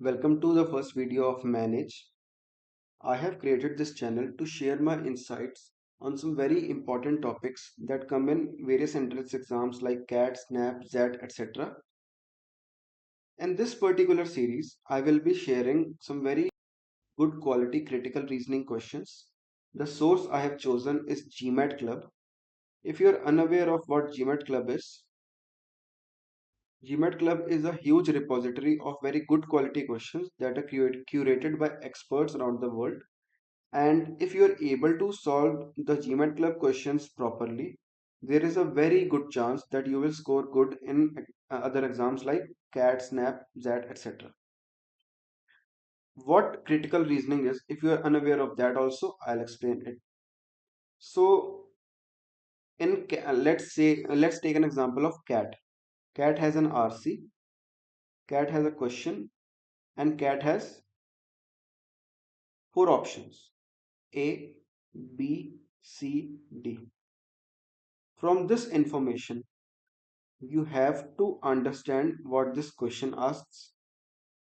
Welcome to the first video of Manage. I have created this channel to share my insights on some very important topics that come in various entrance exams like CAT, SNAP, XAT, etc. In this particular series, I will be sharing some very good quality critical reasoning questions. The source I have chosen is GMAT Club. If you are unaware of what GMAT Club is, GMAT Club is a huge repository of very good quality questions that are curated by experts around the world. And if you are able to solve the GMAT Club questions properly, there is a very good chance that you will score good in other exams like CAT, SNAP, XAT, etc. What critical reasoning is, if you are unaware of that also, I'll explain it. So, let's take an example of CAT. CAT has an RC, CAT has a question, and CAT has four options: A, B, C, D. From this information, you have to understand what this question asks.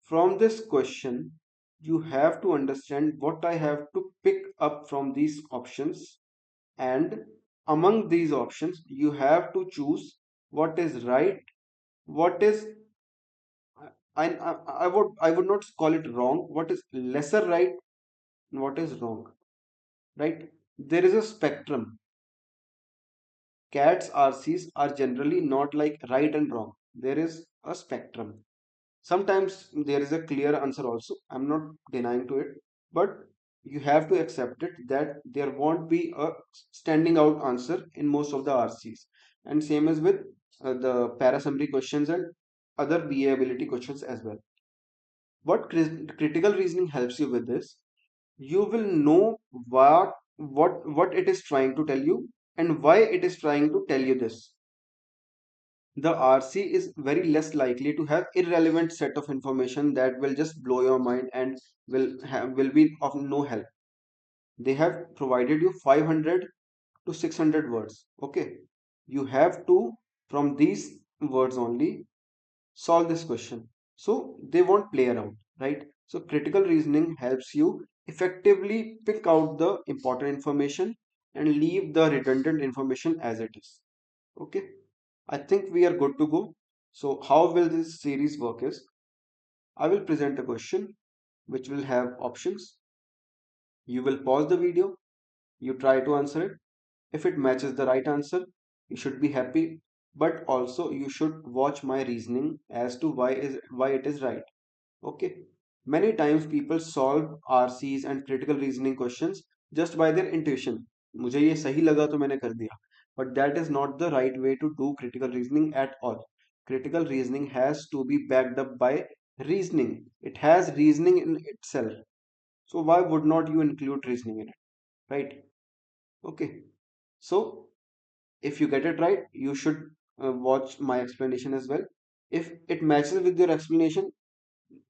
From this question, you have to understand what I have to pick up from these options, and among these options, you have to choose what is right, what is I would not call it wrong, what is lesser right, and what is wrong. Right? There is a spectrum. Cats RCs are generally not like right and wrong. There is a spectrum. Sometimes there is a clear answer also. I'm not denying to it, but you have to accept it that there won't be a standing out answer in most of the RCs. And same as with the para-summary questions and other BA ability questions as well. What critical reasoning helps you with this? You will know what it is trying to tell you and why it is trying to tell you this. The RC is very less likely to have irrelevant set of information that will just blow your mind and will be of no help. They have provided you 500 to 600 words. Okay, you have to, from these words only, solve this question. So they won't play around, right? So critical reasoning helps you effectively pick out the important information and leave the redundant information as it is. Okay, I think we are good to go. So how will this series work is, I will present a question which will have options. You will pause the video, you try to answer it. If it matches the right answer, you should be happy, but also you should watch my reasoning as to why it is right. Okay. Many times people solve RCs and critical reasoning questions just by their intuition. मुझे ये सही लगा तो मैंने कर दिया. But that is not the right way to do critical reasoning at all. Critical reasoning has to be backed up by reasoning. It has reasoning in itself. So why would not you include reasoning in it? Right? Okay. So if you get it right, you should watch my explanation as well. If it matches with your explanation,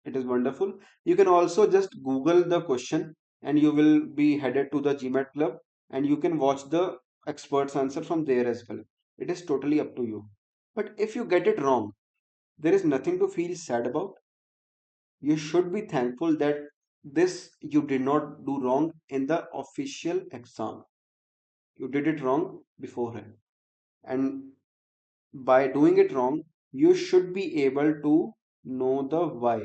it is wonderful. You can also just Google the question and you will be headed to the GMAT club and you can watch the experts answer from there as well. It is totally up to you. But if you get it wrong, there is nothing to feel sad about. You should be thankful that this you did not do wrong in the official exam. You did it wrong beforehand. And by doing it wrong, you should be able to know the why.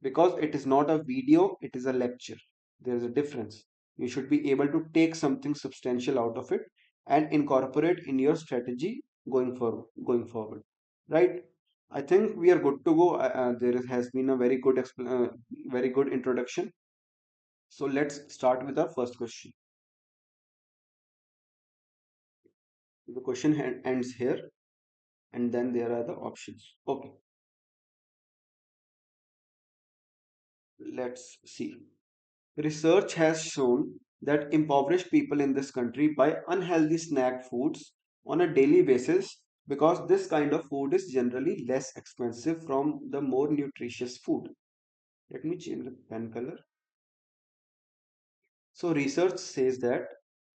Because it is not a video, it is a lecture. There is a difference. You should be able to take something substantial out of it and incorporate in your strategy going forward, right? I think we are good to go. Has been a very good introduction. So let's start with our first question. The question ends here, and then there are the options. Okay, let's see. Research has shown that impoverished people in this country buy unhealthy snack foods on a daily basis because this kind of food is generally less expensive from the more nutritious food. Let me change the pen color. So, research says that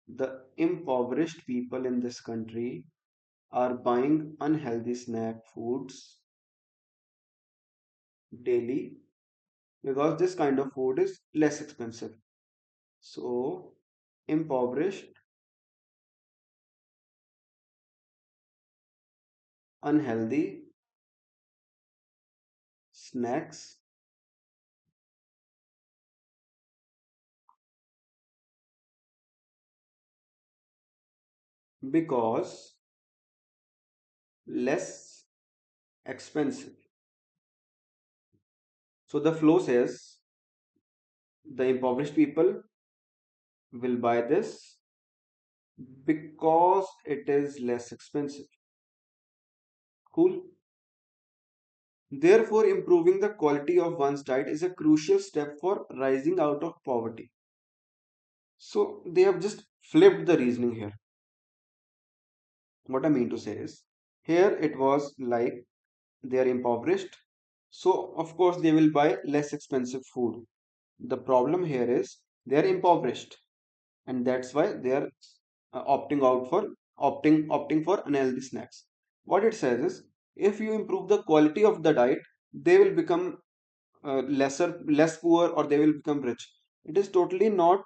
the impoverished people in this country are buying unhealthy snack foods daily because this kind of food is less expensive. So, impoverished, unhealthy snacks because less expensive. So, the flow says the impoverished people will buy this because it is less expensive. Cool. Therefore, improving the quality of one's diet is a crucial step for rising out of poverty. So, they have just flipped the reasoning here. What I mean to say is, here it was like they are impoverished, so of course they will buy less expensive food. The problem here is they are impoverished, and that's why they are opting for unhealthy snacks. What it says is, if you improve the quality of the diet, they will become less poor, or they will become rich. It is totally not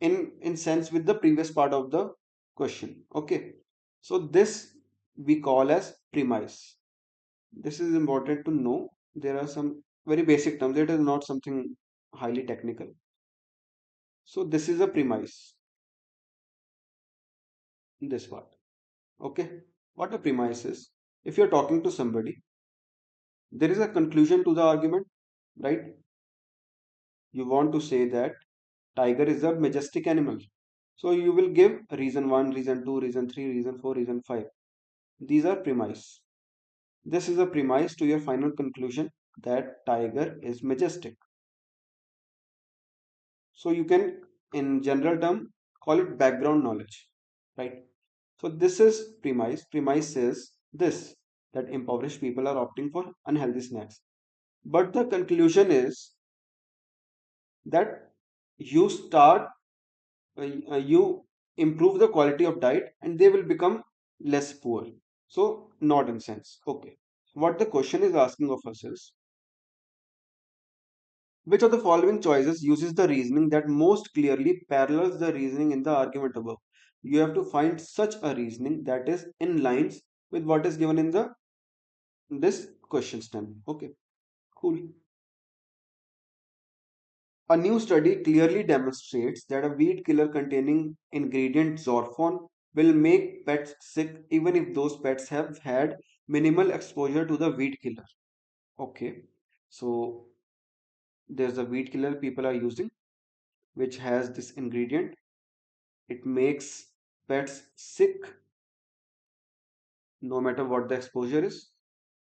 in sense with the previous part of the question. Okay, so this we call as premise. This is important to know. There are some very basic terms. It is not something highly technical. So this is a premise, this part. Okay, what a premise is, if you're talking to somebody, there is a conclusion to the argument, right? You want to say that tiger is a majestic animal, so you will give reason 1, reason 2, reason 3, reason 4, reason 5. These are premise. This is a premise to your final conclusion that tiger is majestic. So you can, in general term, call it background knowledge, right? So this is premise. Premise says this, that impoverished people are opting for unhealthy snacks. But the conclusion is that you start, you improve the quality of diet and they will become less poor. So not in sense. Okay. What the question is asking of us is, which of the following choices uses the reasoning that most clearly parallels the reasoning in the argument above? You have to find such a reasoning that is in lines with what is given in the this question stem. Okay, cool. A new study clearly demonstrates that a weed killer containing ingredient zorfon will make pets sick even if those pets have had minimal exposure to the weed killer. Okay, so there's a weed killer people are using which has this ingredient. It makes pets sick no matter what the exposure is.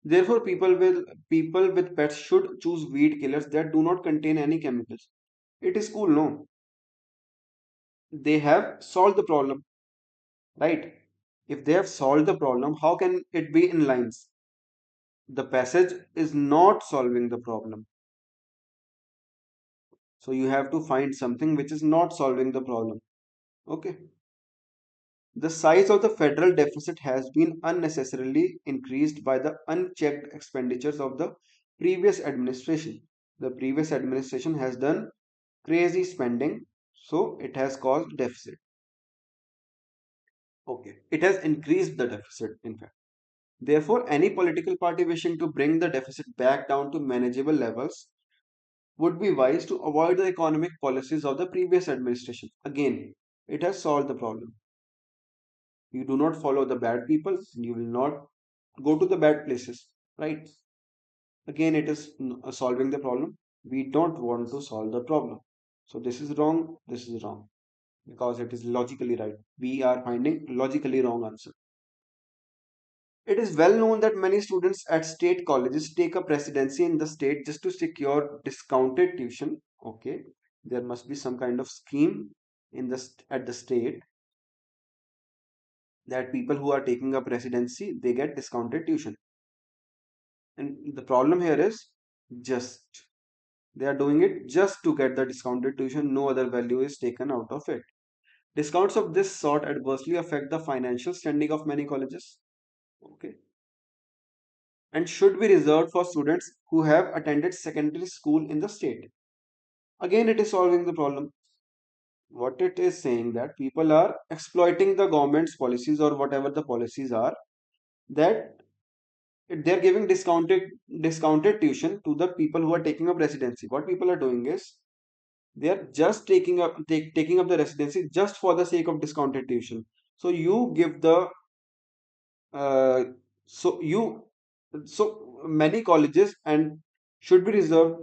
Therefore, people with pets should choose weed killers that do not contain any chemicals. It is cool, no? They have solved the problem, right? If they have solved the problem, how can it be in lines? The passage is not solving the problem. So you have to find something which is not solving the problem. Okay. The size of the federal deficit has been unnecessarily increased by the unchecked expenditures of the previous administration. The previous administration has done crazy spending, so it has caused deficit. Okay, it has increased the deficit, in fact. Therefore, any political party wishing to bring the deficit back down to manageable levels would be wise to avoid the economic policies of the previous administration. Again, it has solved the problem. You do not follow the bad people, you will not go to the bad places, right? Again, it is solving the problem. We don't want to solve the problem. So this is wrong, this is wrong because it is logically right. We are finding logically wrong answer. It is well known that many students at state colleges take a presidency in the state just to secure discounted tuition. Okay, there must be some kind of scheme in the at the state that people who are taking a presidency they get discounted tuition. And the problem here is just they are doing it just to get the discounted tuition. No other value is taken out of it. Discounts of this sort adversely affect the financial standing of many colleges. Okay. and should be reserved for students who have attended secondary school in the state. Again, it is solving the problem. What it is saying that people are exploiting the government's policies or whatever the policies are, that they're giving discounted tuition to the people who are taking up residency. What people are doing is they are just taking up the residency just for the sake of discounted tuition. So you give the uh, so you so many colleges and should be reserved,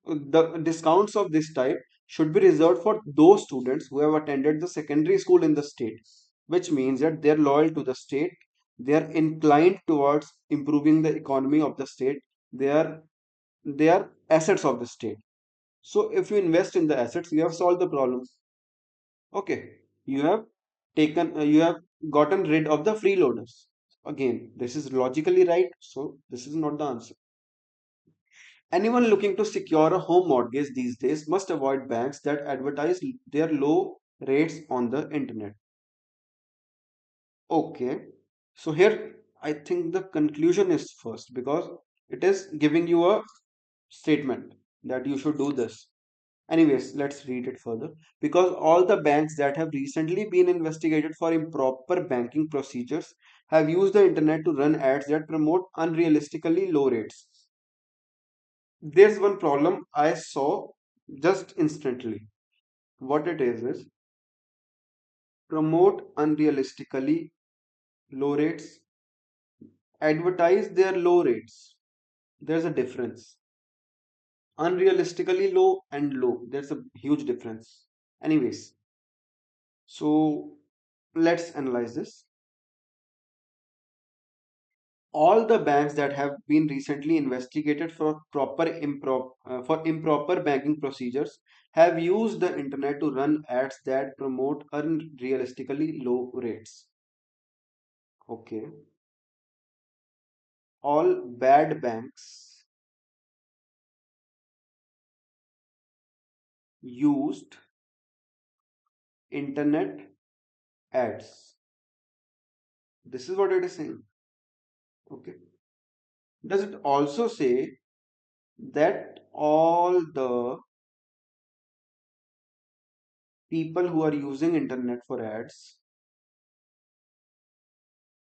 the discounts of this type should be reserved for those students who have attended the secondary school in the state, which means that they're loyal to the state, they are inclined towards improving the economy of the state, they are they are assets of the state. So if you invest in the assets, you have solved the problem. Okay, you have gotten rid of the freeloaders. Again, this is logically right, so this is not the answer. Anyone looking to secure a home mortgage these days must avoid banks that advertise their low rates on the internet. Okay, so here I think the conclusion is first because it is giving you a statement that you should do this. Anyways, let's read it further. Because all the banks that have recently been investigated for improper banking procedures have used the internet to run ads that promote unrealistically low rates. There's one problem I saw just instantly. What it is promote unrealistically low rates, advertise their low rates. There's a difference. Unrealistically low and low. There's a huge difference. Anyways, so let's analyze this. All the banks that have been recently investigated for for improper banking procedures have used the internet to run ads that promote unrealistically low rates. Okay. All bad banks used internet ads. This is what it is saying. Okay. Does it also say that all the people who are using internet for ads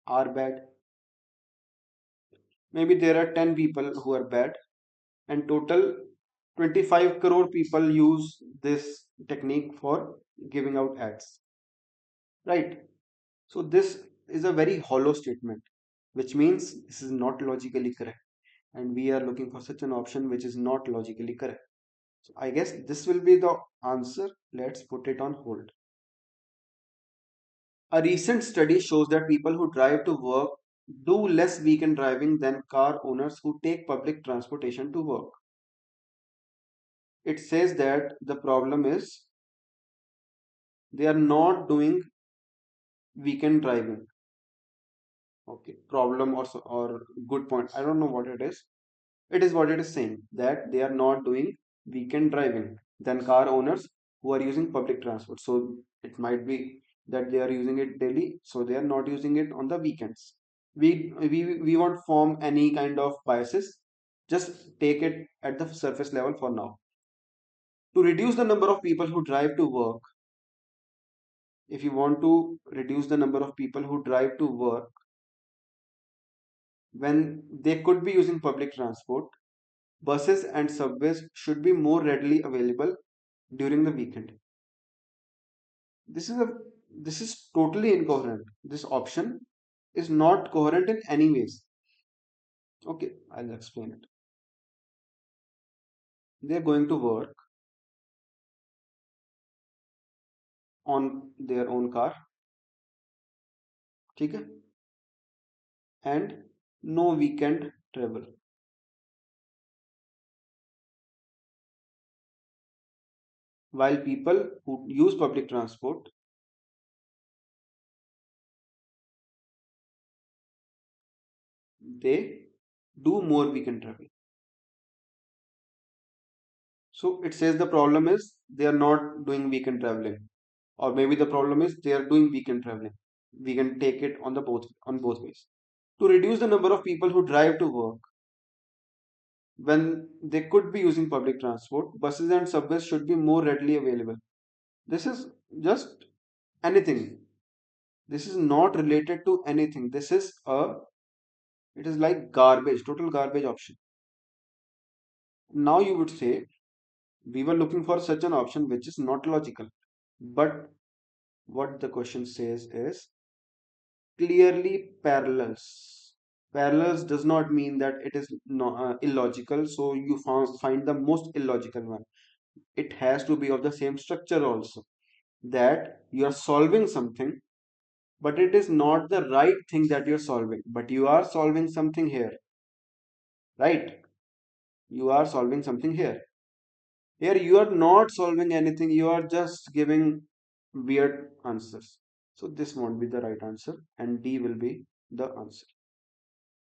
are bad? Maybe there are 10 people who are bad and total 25 crore people use this technique for giving out ads, right? So this is a very hollow statement, which means this is not logically correct, and we are looking for such an option which is not logically correct. So I guess this will be the answer. Let's put it on hold. A recent study shows that people who drive to work do less weekend driving than car owners who take public transportation to work. It says that the problem is they are not doing weekend driving. Okay, problem or good point. I don't know what it is. It is what it is saying that they are not doing weekend driving than car owners who are using public transport. So it might be that they are using it daily, so they are not using it on the weekends. We won't form any kind of biases. Just take it at the surface level for now. To reduce the number of people who drive to work, if you want to reduce the number of people who drive to work when they could be using public transport, buses and subways should be more readily available during the weekend. This is a this is totally incoherent. This option is not coherent in any ways. Okay, I'll explain it. They're going to work on their own car, ठीक है? And no weekend travel. While people who use public transport, they do more weekend travel. So it says the problem is they are not doing weekend traveling, or maybe the problem is they are doing weekend traveling. We can take it on the both on both ways. to reduce the number of people who drive to work when they could be using public transport. Buses and subways should be more readily available. This is just anything. This is not related to anything. It is like garbage, total garbage option. Now you would say we were looking for such an option which is not logical. But what the question says is clearly parallels. Parallels does not mean that it is illogical, so you find the most illogical one. It has to be of the same structure also. That you are solving something, but it is not the right thing that you're solving. But you are solving something here, right? You are solving something here. Here you are not solving anything, you are just giving weird answers. So this won't be the right answer, and D will be the answer.